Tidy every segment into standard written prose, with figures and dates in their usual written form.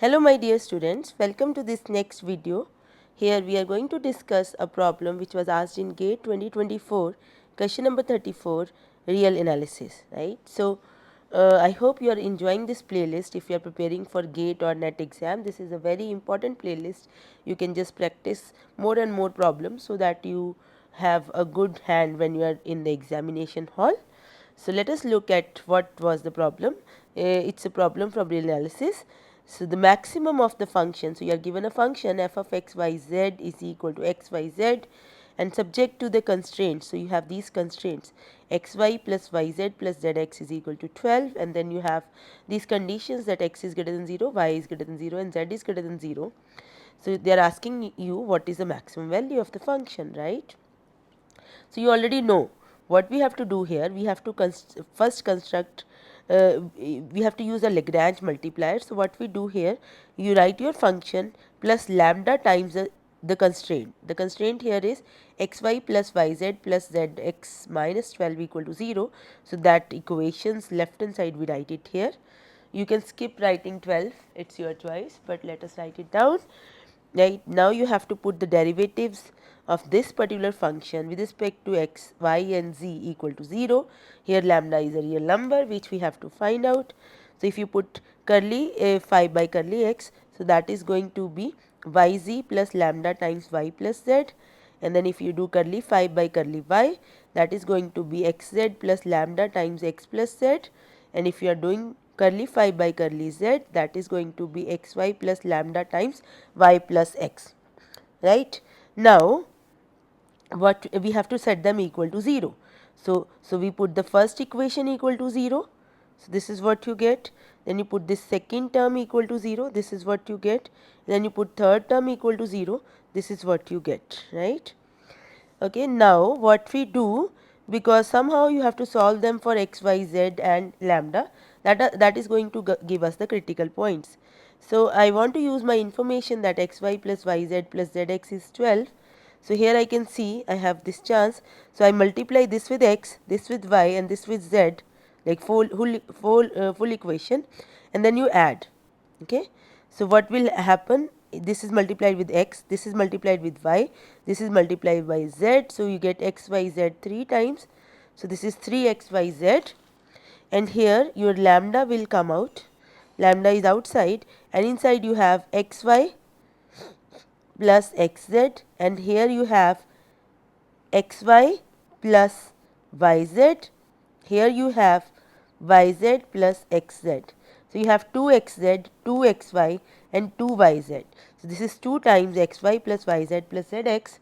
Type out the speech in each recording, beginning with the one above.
Hello my dear students, welcome to this next video. Here we are going to discuss a problem which was asked in GATE 2024, question number 34, real analysis, right. So, I hope you are enjoying this playlist. If you are preparing for GATE or NET exam, this is a very important playlist. You can just practice more and more problems so that you have a good hand when you are in the examination hall. So, let us look at what was the problem. It's a problem from real analysis. So, the maximum of the function, so you are given a function f of x y z is equal to x y z and subject to the constraints. So, you have these constraints x y plus y z plus z x is equal to 12, and then you have these conditions that x is greater than 0, y is greater than 0 and z is greater than 0. So, they are asking you what is the maximum value of the function, right. So, you already know what we have to do here. We have to first construct, we have to use a Lagrange multiplier. So, what we do here, you write your function plus lambda times the constraint. The constraint here is xy plus yz plus zx minus 12 equal to 0. So, that equation's left hand side we write it here. You can skip writing 12, it is your choice, but let us write it down. Right now you have to put the derivatives of this particular function with respect to x, y and z equal to 0. Here lambda is a real number which we have to find out. So, if you put curly 5 by curly x, so that is going to be yz plus lambda times y plus z, and then if you do curly 5 by curly y, that is going to be xz plus lambda times x plus z, and if you are doing curly 5 by curly z, that is going to be xy plus lambda times y plus x, right. Now, what we have to set them equal to 0. So, we put the first equation equal to 0. So, this is what you get. Then you put this second term equal to 0. This is what you get. Then you put third term equal to 0. This is what you get, right. Okay, now what we do, because somehow you have to solve them for x, y, z and lambda, that is going to give us the critical points. So, I want to use my information that x y plus y z plus z x is 12. So, here I can see I have this chance. So, I multiply this with x, this with y and this with z, like full equation, and then you add. Okay. So, what will happen, this is multiplied with x, this is multiplied with y, this is multiplied by z. So, you get x y z 3 times. So, this is 3 x y z, and here your lambda will come out, lambda is outside, and inside you have x y plus x z, and here you have x y plus y z, here you have y z plus x z. So, you have 2 x z, 2 x y and 2 y z. So, this is 2 times x y plus y z plus z x,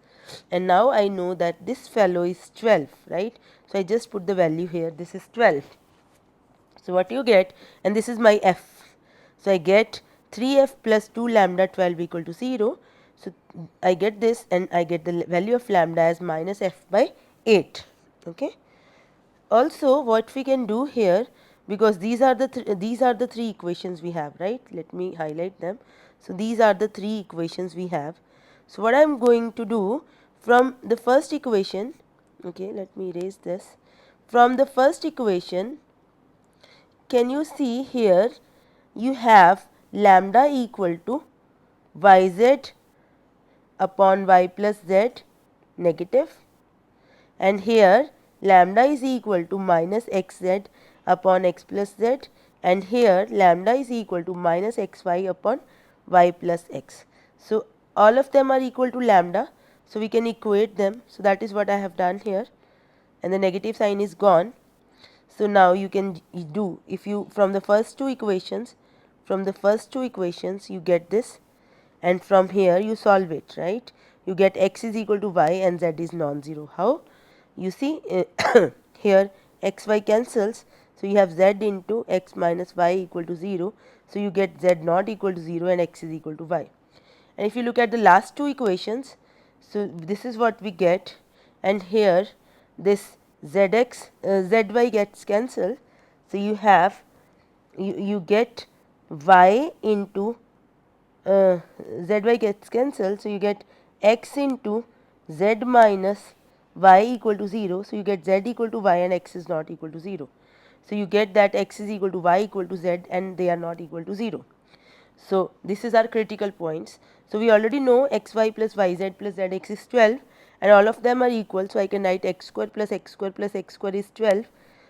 and now I know that this fellow is 12, right. So, I just put the value here, this is 12. So, what you get, and this is my f. So, I get 3f plus 2 lambda 12 equal to 0. So, I get this, and I get the value of lambda as minus f by 8. Okay. Also, what we can do here, because these are the three equations we have, right. Let me highlight them. So, these are the three equations we have. So, what I am going to do from the first equation, okay, let me erase this. From the first equation, can you see here you have lambda equal to yz upon y plus z negative, and here lambda is equal to minus xz upon x plus z, and here lambda is equal to minus xy upon y plus x. So, all of them are equal to lambda. So, we can equate them. So, that is what I have done here, and the negative sign is gone. So, now you can do, if you from the first two equations, you get this, and from here you solve it, right. You get x is equal to y and z is non-zero. How? You see here x y cancels. So, you have z into x minus y equal to 0. So, you get z not equal to 0 and x is equal to y. And if you look at the last two equations, so this is what we get, and here this zx zy gets cancelled. So, you have you get y into zy gets cancelled. So, you get x into z minus y equal to 0. So, you get z equal to y and x is not equal to 0. So, you get that x is equal to y equal to z and they are not equal to 0. So this is our critical points. So we already know xy plus yz plus zx is 12 and all of them are equal. So I can write x square plus x square plus x square is 12.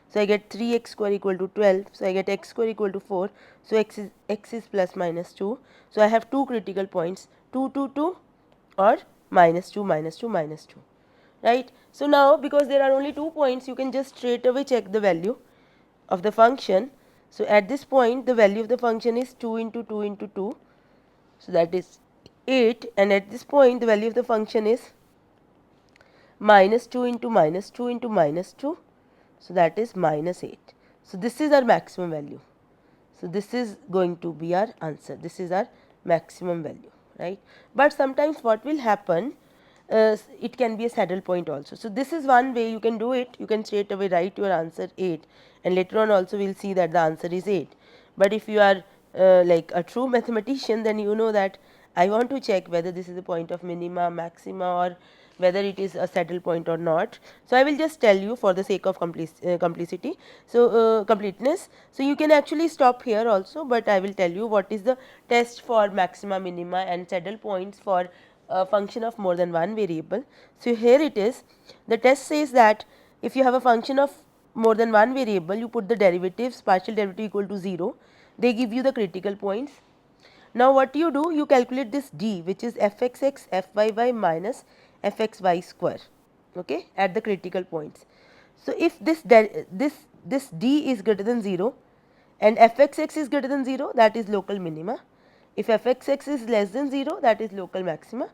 So I get 3x square equal to 12. So I get x square equal to 4. So x is plus minus 2. So I have two critical points, 2 2 2 or minus 2 minus 2 minus 2, right. So now because there are only 2 points, you can just straight away check the value of the function. So at this point the value of the function is 2 into 2 into 2, so that is 8, and at this point the value of the function is minus 2 into minus 2 into minus 2, so that is minus 8. So this is our maximum value. So this is going to be our answer. This is our maximum value, right. But sometimes what will happen, it can be a saddle point also. So this is one way you can do it. You can straight away write your answer 8, and later on also we will see that the answer is 8. But if you are like a true mathematician, then you know that I want to check whether this is a point of minima, maxima, or whether it is a saddle point or not. So I will just tell you for the sake of complicity. So completeness. So you can actually stop here also, but I will tell you what is the test for maxima, minima and saddle points for a function of more than one variable. So here it is. The test says that if you have a function of more than one variable, you put the derivatives, partial derivative equal to 0, they give you the critical points. Now what you do, you calculate this d, which is fxx fyy minus fxy square, okay, at the critical points. So if this d is greater than 0 and fxx is greater than 0, that is local minima. If fxx is less than 0, that is local maxima,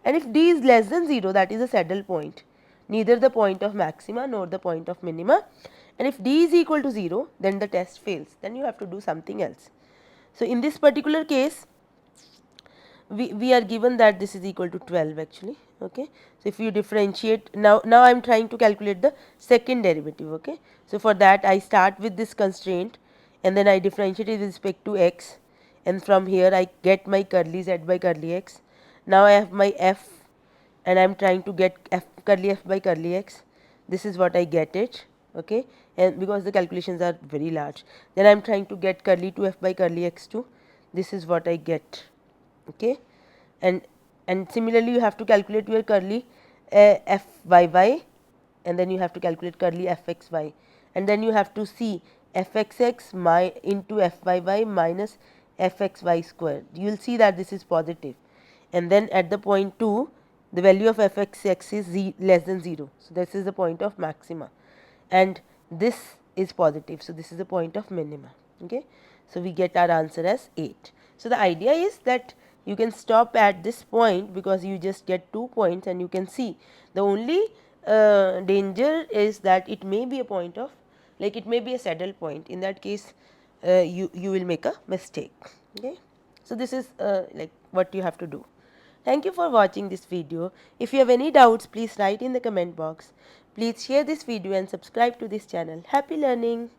and if d is less than 0, that is a saddle point, neither the point of maxima nor the point of minima. And if d is equal to 0, then the test fails, then you have to do something else. So in this particular case, we are given that this is equal to 12 actually, okay. So if you differentiate, now I am trying to calculate the second derivative, okay. So for that I start with this constraint and then I differentiate it with respect to x, and from here I get my curly z by curly x. Now I have my f and I am trying to get curly f by curly x. This is what I get it, okay, and because the calculations are very large, then I am trying to get curly 2f by curly x 2. This is what I get, okay. And similarly you have to calculate your curly fyy, and then you have to calculate curly fxy, and then you have to see fxx into fyy minus fxy square. You will see that this is positive, and then at the point 2 the value of fxx is less than 0. So this is the point of maxima, and this is positive, so this is the point of minima, okay. So we get our answer as 8. So the idea is that you can stop at this point because you just get 2 points, and you can see the only danger is that it may be a point of, like it may be a saddle point. In that case you will make a mistake, okay. So this is like what you have to do. Thank you for watching this video. If you have any doubts, please write in the comment box. Please share this video and subscribe to this channel. Happy learning!